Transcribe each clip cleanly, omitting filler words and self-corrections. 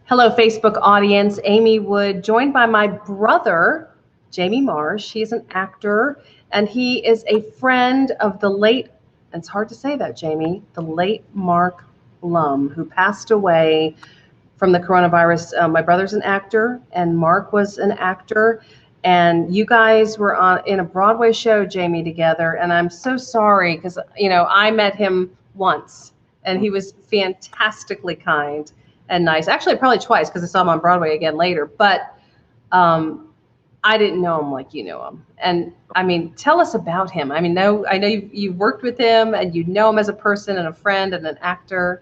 Hello, Facebook audience. Amy Wood, joined by my brother, Jamie Marsh. He's an actor, and he is a friend of the late, and it's hard to say that, Jamie, the late Mark Blum, who passed away from the coronavirus. My brother's an actor, and Mark was an actor. And you guys were in a Broadway show, Jamie, together. And I'm so sorry because, I met him once, and he was fantastically kind and nice. Actually, probably twice because I saw him on Broadway again later. But I didn't know him like you know him. And I mean, tell us about him. I mean, I know you've worked with him and you know him as a person and a friend and an actor.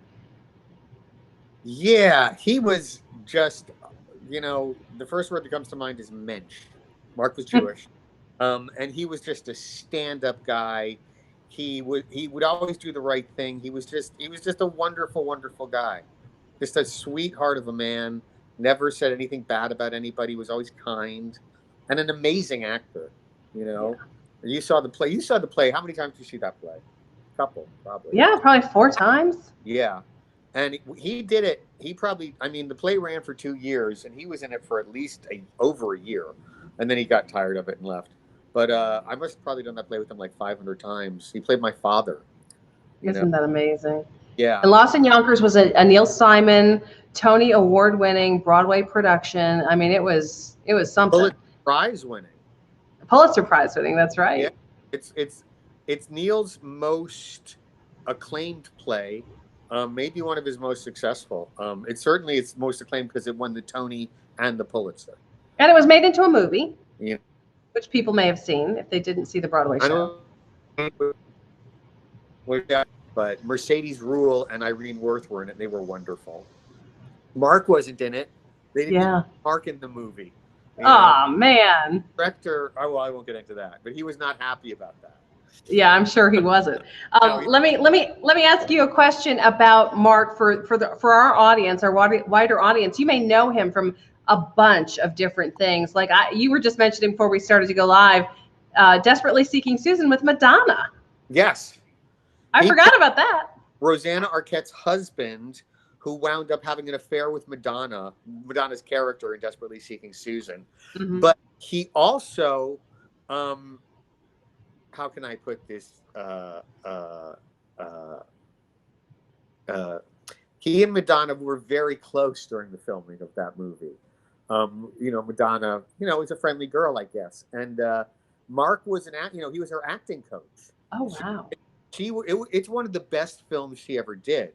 Yeah, he was just, the first word that comes to mind is mensch. Mark was Jewish. And he was just a stand-up guy. He would always do the right thing. He was just a wonderful, wonderful guy. Just a sweetheart of a man. Never said anything bad about anybody. Was always kind, and an amazing actor. Yeah. You saw the play. How many times did you see that play? A couple, probably. Yeah, probably 4 times. Yeah. And he did it. The play ran for 2 years, and he was in it for at least over a year. And then he got tired of it and left. But I must have probably done that play with him like 500 times. He played my father. Isn't that amazing? Yeah. And Lost in Yonkers was a Neil Simon, Tony Award-winning Broadway production. I mean, it was something. Pulitzer Prize winning. Pulitzer Prize winning. That's right. Yeah. It's Neil's most acclaimed play. Maybe one of his most successful. It's certainly its most acclaimed because it won the Tony and the Pulitzer. And it was made into a movie, yeah, which people may have seen if they didn't see the Broadway show. But Mercedes Rule and Irene Worth were in it. They were wonderful. Mark wasn't in it. They didn't put Mark in the movie. Oh, man. Director, I won't get into that, but he was not happy about that. Yeah, I'm sure he wasn't. Let me ask you a question about Mark for our audience, our wider audience. You may know him from a bunch of different things. Like you were just mentioning before we started to go live, Desperately Seeking Susan with Madonna. Yes. I forgot about that. Rosanna Arquette's husband, who wound up having an affair with Madonna's character in Desperately Seeking Susan. Mm-hmm. But he also, how can I put this? He and Madonna were very close during the filming of that movie. Madonna, was a friendly girl, I guess. And Mark was he was her acting coach. Oh, wow. It's one of the best films she ever did,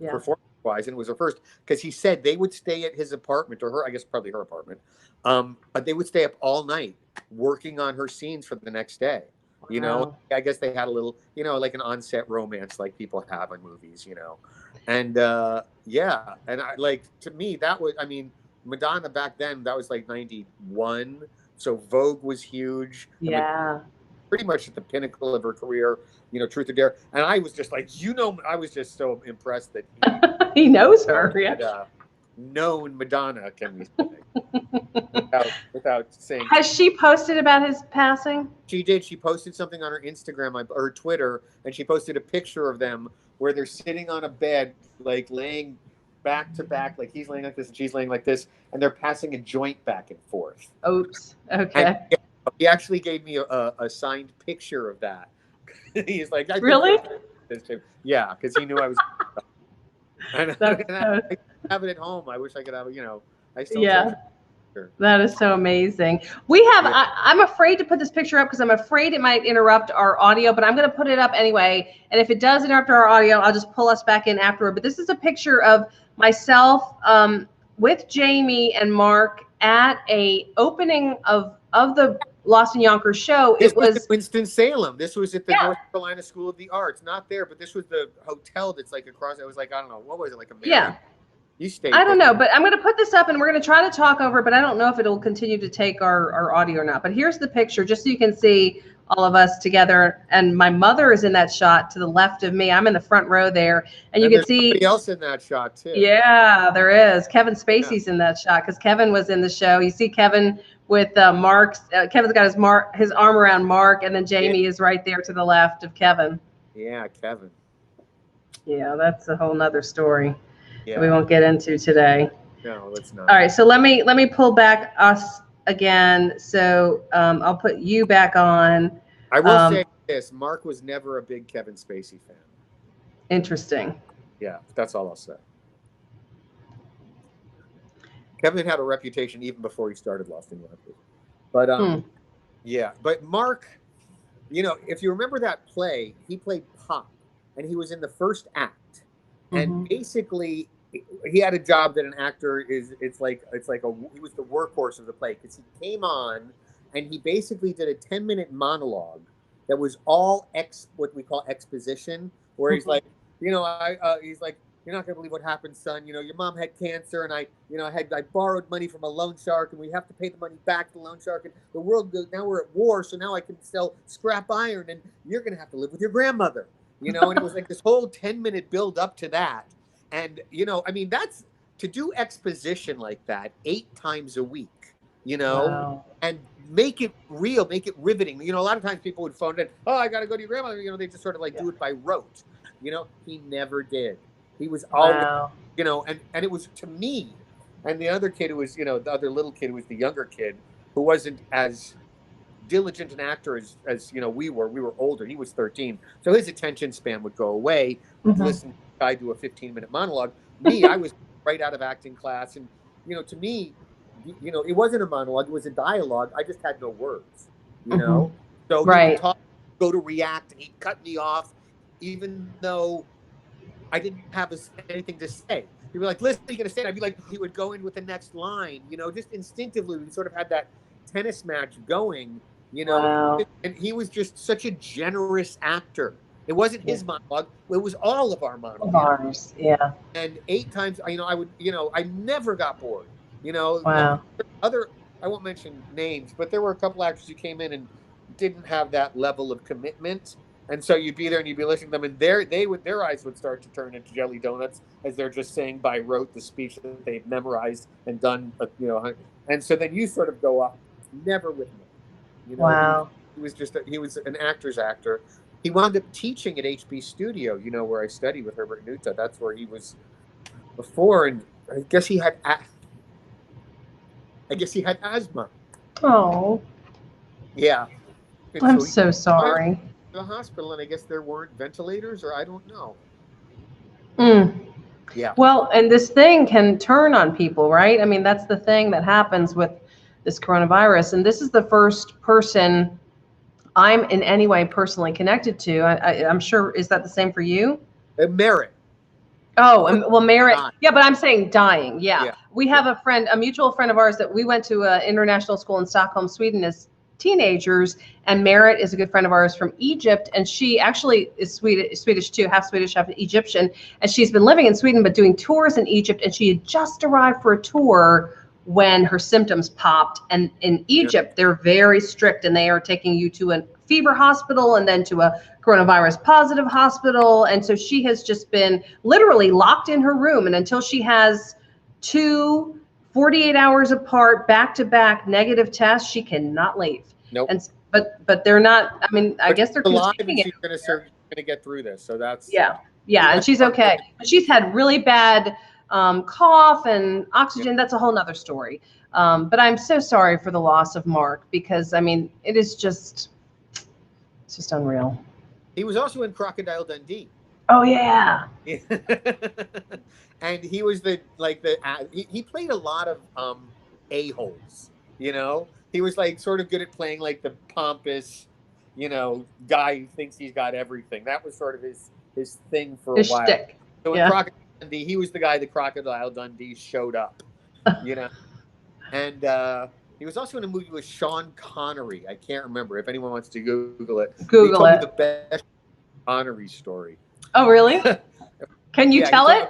performance-wise, and it was her first, because he said they would stay at his apartment, or I guess probably her apartment, but they would stay up all night working on her scenes for the next day. Wow. I guess they had a little, like an on-set romance like people have in movies, and and to me, that was, Madonna back then, that was like 91, so Vogue was huge. Yeah. Pretty much at the pinnacle of her career, Truth or Dare. And I was just like, I was just so impressed that he knows her. Known Madonna, can we say, without saying. Has she posted about his passing? She did. She posted something on her Instagram or Twitter, and she posted a picture of them where they're sitting on a bed, like laying back to back, like he's laying like this and she's laying like this, and they're passing a joint back and forth. Oops. Okay. And he actually gave me a signed picture of that. He's like, really? Yeah, because he knew I was. And I have it at home. I wish I could have it. I still. Yeah. That is so amazing. We have. Yeah. I'm afraid to put this picture up because I'm afraid it might interrupt our audio, but I'm going to put it up anyway. And if it does interrupt our audio, I'll just pull us back in afterward. But this is a picture of myself with Jamie and Mark at a opening of the Lost in Yonkers show. It was at Winston-Salem. This was at the North Carolina School of the Arts. Not there, but this was the hotel that's like across. It was like, I don't know, what was it, like a Marriott? Yeah. You stayed. I don't know, but I'm going to put this up and we're going to try to talk over, but I don't know if it'll continue to take our audio or not. But here's the picture, just so you can see all of us together. And my mother is in that shot to the left of me. I'm in the front row there. And you can see somebody else in that shot too. Yeah, there is. Kevin Spacey's in that shot because Kevin was in the show. You see Kevin with Mark's. Kevin's got his arm around Mark, and then Jamie is right there to the left of Kevin. Yeah, Kevin. Yeah, that's a whole nother story that we won't get into today. No, let's not. All right, so let me pull back us again. So I'll put you back on. I will say this: Mark was never a big Kevin Spacey fan. Interesting. Yeah, that's all I'll say. Kevin had a reputation even before he started Lost in Yonkers. But yeah, but Mark, you know, if you remember that play, he played Pop, and he was in the first act, and basically he had a job that an actor is. It's like he was the workhorse of the play because he came on, and he basically did a 10-minute monologue that was all what we call exposition, where he's like, you know, he's like, you're not gonna believe what happened, son. You know, your mom had cancer, and I borrowed money from a loan shark, and we have to pay the money back to the loan shark. And the world goes, now we're at war, so now I can sell scrap iron, and you're gonna have to live with your grandmother. You know, and it was like this whole 10-minute build up to that. And you know, I mean, that's to do exposition like that 8 times a week. You know, and make it real, make it riveting. You know, a lot of times people would phone in, oh, I got to go to your grandmother. You know, they just sort of like do it by rote. You know, he never did. He was always, you know, and it was to me, and the other kid who was, you know, the other little kid who was the younger kid who wasn't as diligent an actor as you know we were. We were older. He was 13, so his attention span would go away to listen to a guy do a 15-minute monologue. Me, I was right out of acting class, and you know, to me, you know, it wasn't a monologue; it was a dialogue. I just had no words, you know. So he would talk, go to react, and he'd cut me off, even though I didn't have anything to say. He'd be like, listen, what are you going to say? And I'd be like, he would go in with the next line, you know, just instinctively. We sort of had that tennis match going, you know, and he was just such a generous actor. It wasn't his monologue. It was all of our monologues. Yeah. And 8 times, you know, I never got bored, you know. I won't mention names, but there were a couple actors who came in and didn't have that level of commitment. And so you'd be there and you'd be listening to them, and their eyes would start to turn into jelly donuts as they're just saying by rote the speech that they've memorized and done, you know. And so then you sort of go up, never with me, you know. He was an actor's actor. He wound up teaching at HB Studio, you know, where I studied with Herbert Nuta. That's where he was before, and I guess he had asthma. Oh. Yeah. And I'm so sorry. The hospital, and I guess there weren't ventilators, or I don't know. Yeah. Well, and this thing can turn on people, right? I mean, that's the thing that happens with this coronavirus. And this is the first person I'm in any way personally connected to. I'm sure, is that the same for you? Merritt. Oh, well, Merritt. Yeah, but I'm saying dying. Yeah. We have a friend, a mutual friend of ours that we went to an international school in Stockholm, Sweden as teenagers. And Merritt is a good friend of ours from Egypt. And she actually is Swedish too, half Swedish, half Egyptian. And she's been living in Sweden, but doing tours in Egypt. And she had just arrived for a tour when her symptoms popped. And in Egypt, they're very strict, and they are taking you to a fever hospital and then to a coronavirus positive hospital. And so she has just been literally locked in her room. And until she has 2 48 hours apart, back-to-back negative tests, she cannot leave. Nope. And but they're not, I mean, I guess they're alive, and she's going to get through this. So that's yeah, and she's okay. But she's had really bad cough and oxygen. That's a whole nother story. But I'm so sorry for the loss of Mark, because I mean, it's just unreal. He was also in Crocodile Dundee. Oh yeah. And he was he played a lot of a-holes, you know. He was like sort of good at playing like the pompous, you know, guy who thinks he's got everything. That was sort of his thing for a while. Shtick. So in Crocodile Dundee, he was the guy that Crocodile Dundee showed up, you know. And he was also in a movie with Sean Connery. I can't remember. If anyone wants to Google it. Google it. Me the best Connery story. Oh, really? Can you tell it?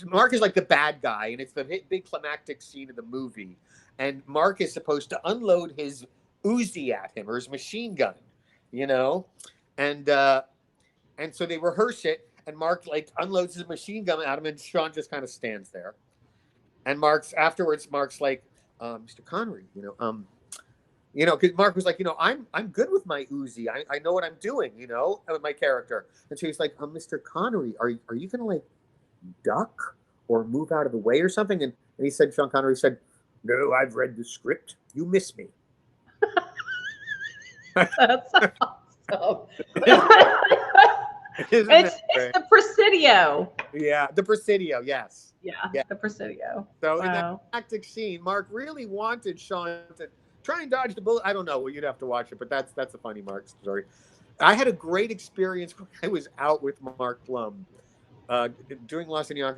Mark is like the bad guy, and it's the big climactic scene of the movie. And Mark is supposed to unload his Uzi at him, or his machine gun, you know? And so they rehearse it, and Mark like unloads his machine gun at him, and Sean just kind of stands there. And Mark's like, Mr. Connery, you know, because Mark was like, you know, I'm good with my Uzi. I know what I'm doing, you know, with my character. And so he's like, Mr. Connery, are you gonna like duck or move out of the way or something. And he said, Sean Connery said, "No, I've read the script. You miss me." That's awesome. Isn't It's the Presidio. Yeah, the Presidio, yes. Yeah, the Presidio. So Wow. in that tactic scene, Mark really wanted Sean to try and dodge the bullet. I don't know. Well, you'd have to watch it, but that's a funny Mark story. I had a great experience when I was out with Mark Blum doing Los Angeles.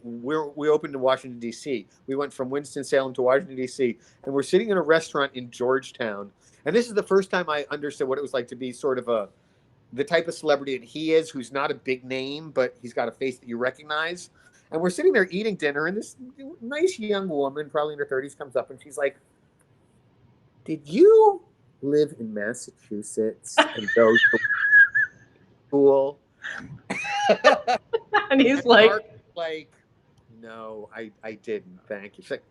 We opened in Washington D.C. We went from Winston-Salem to Washington D.C. and we're sitting in a restaurant in Georgetown. And this is the first time I understood what it was like to be sort of the type of celebrity that he is, who's not a big name, but he's got a face that you recognize. And we're sitting there eating dinner, and this nice young woman, probably in her 30s, comes up and she's like, "Did you live in Massachusetts and go to school?" And he's like, "No, I didn't. Thank you." She's like,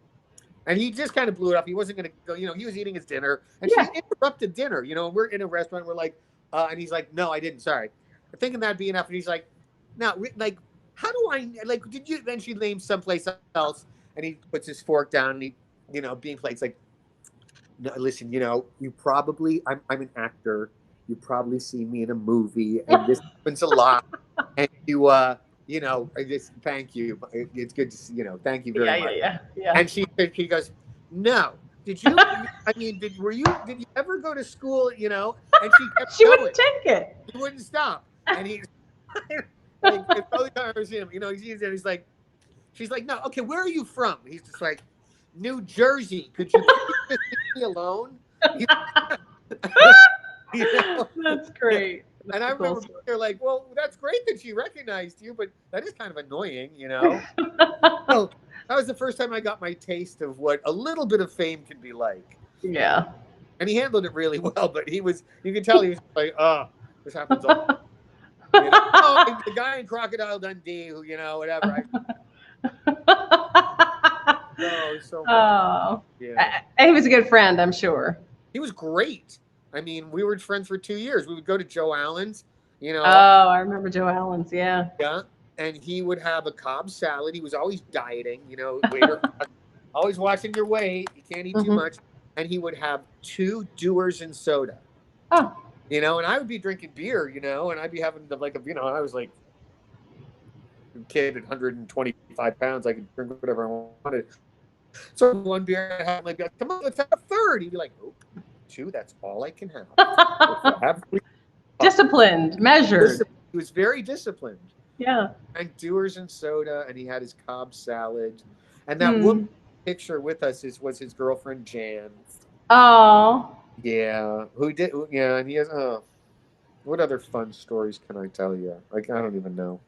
and he just kind of blew it up. He wasn't going to go, he was eating his dinner, and she interrupted dinner. We're in a restaurant. We're like, and he's like, "No, I didn't. Sorry." I'm thinking that'd be enough. And he's like, "No, like, how do I, like, did you?" Then she names someplace else, and he puts his fork down, and he, being played. It's like, "No, listen, you probably, I'm an actor. You probably see me in a movie, and this happens a lot. And I just thank you. It's good to see, thank you very much." Yeah. And she goes, "No. Did you? I mean, did you ever go to school? And she kept she going. wouldn't take it. He wouldn't stop. And he's like, the only time I see him, he's like, she's like, "No, okay, where are you from?" He's just like, "New Jersey. Could you please just leave me alone?" That's great. And I remember they're like, "Well, that's great that she recognized you, but that is kind of annoying, So that was the first time I got my taste of what a little bit of fame can be like. Yeah. And he handled it really well, but you could tell he was like, "Oh, this happens all." Oh, the guy in Crocodile Dundee, who, whatever. So much. Oh. Yeah. He was a good friend, I'm sure. He was great. I mean, we were friends for 2 years. We would go to Joe Allen's, Oh, I remember Joe Allen's, yeah. Yeah. And he would have a Cobb salad. He was always dieting, waiter, always watching your weight. You can't eat too much. And he would have 2 Dewar's and soda. Oh. And I would be drinking beer, and I'd be having I was like a kid at 125 pounds. I could drink whatever I wanted. So one beer I had, like, "Come on, let's have a third." He'd be like, "Nope, 2, that's all I can have." Disciplined, measured. He was very disciplined. Yeah. And Dewar's and soda, and he had his Cobb salad. And that woman picture with us was his girlfriend Jan. Oh. Yeah. Who did? Yeah. And he has. What other fun stories can I tell you? Like, I don't even know.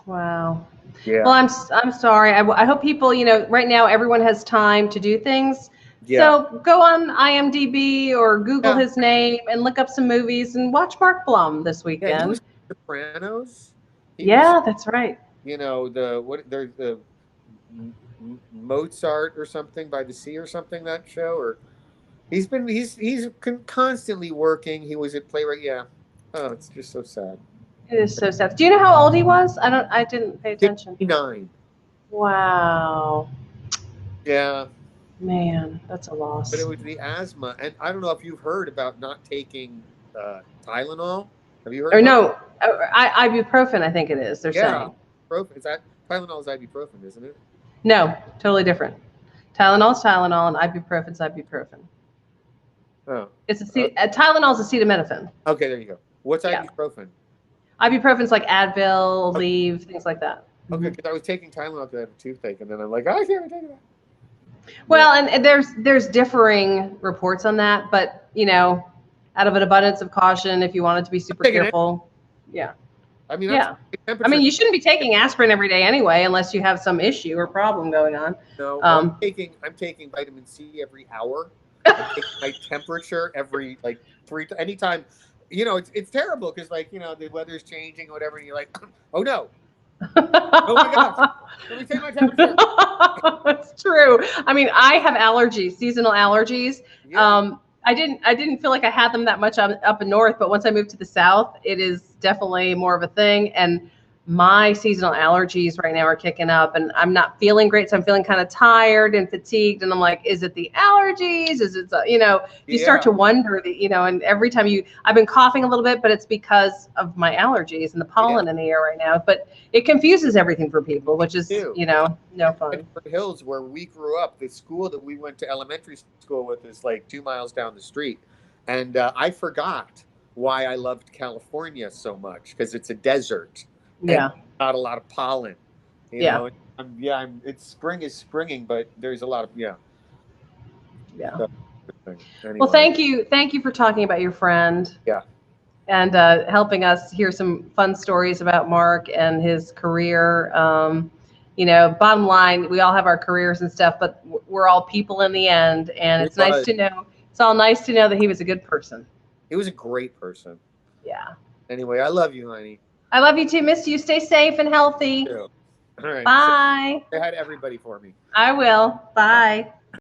Wow. Yeah. Well, I'm sorry. I hope people, right now everyone has time to do things. Yeah. So go on IMDb or Google his name and look up some movies and watch Mark Blum this weekend. Yeah, he was Sopranos. That's right. There's the Mozart or something by the Sea or something, that show, or he's constantly working. He was at Playwright. Yeah. Oh, it's just so sad. It is so sad. Do you know how old he was? I didn't pay attention. 59. Wow. Yeah. Man, that's a loss. But it was the asthma, and I don't know if you've heard about not taking Tylenol. Have you heard? Or no, ibuprofen. I think it is. They're saying. Ibuprofen. Tylenol is ibuprofen, isn't it? No, totally different. Tylenol is Tylenol, and ibuprofen is ibuprofen. Oh. It's Tylenol is acetaminophen. Okay, there you go. What's ibuprofen? Ibuprofen's like Advil, Aleve, things like that. Okay, because I was taking Tylenol because I had a toothache, and then I'm like, I can't take it. Well, and there's differing reports on that, but out of an abundance of caution, if you wanted to be super careful, I mean, you shouldn't be taking aspirin every day anyway, unless you have some issue or problem going on. No, I'm taking vitamin C every hour. I'm taking my temperature every 3 anytime. It's terrible because the weather's changing or whatever, and you're like, oh no. Oh my gosh! Let me take my temperature. That's true. I mean, I have allergies, seasonal allergies. Yeah. I didn't feel like I had them that much up north, but once I moved to the south, it is definitely more of a thing. And my seasonal allergies right now are kicking up, and I'm not feeling great. So I'm feeling kind of tired and fatigued. And I'm like, is it the allergies? Is it, you start to wonder that, and every time I've been coughing a little bit, but it's because of my allergies and the pollen in the air right now. But it confuses everything for people, which is, no fun. Bedford Hills, where we grew up, the school that we went to elementary school with is like 2 miles down the street. And I forgot why I loved California so much, because it's a desert. Yeah. Not a lot of pollen. You know, it's spring is springing, but there's a lot of Yeah. So, anyway. Well, thank you for talking about your friend. Yeah. And helping us hear some fun stories about Mark and his career. Bottom line, we all have our careers and stuff, but we're all people in the end. And it's nice to know. It's all nice to know that he was a good person. He was a great person. Yeah. Anyway, I love you, honey. I love you too. Miss you. Stay safe and healthy. All right. Bye. Say hi to everybody for me. I will. Bye.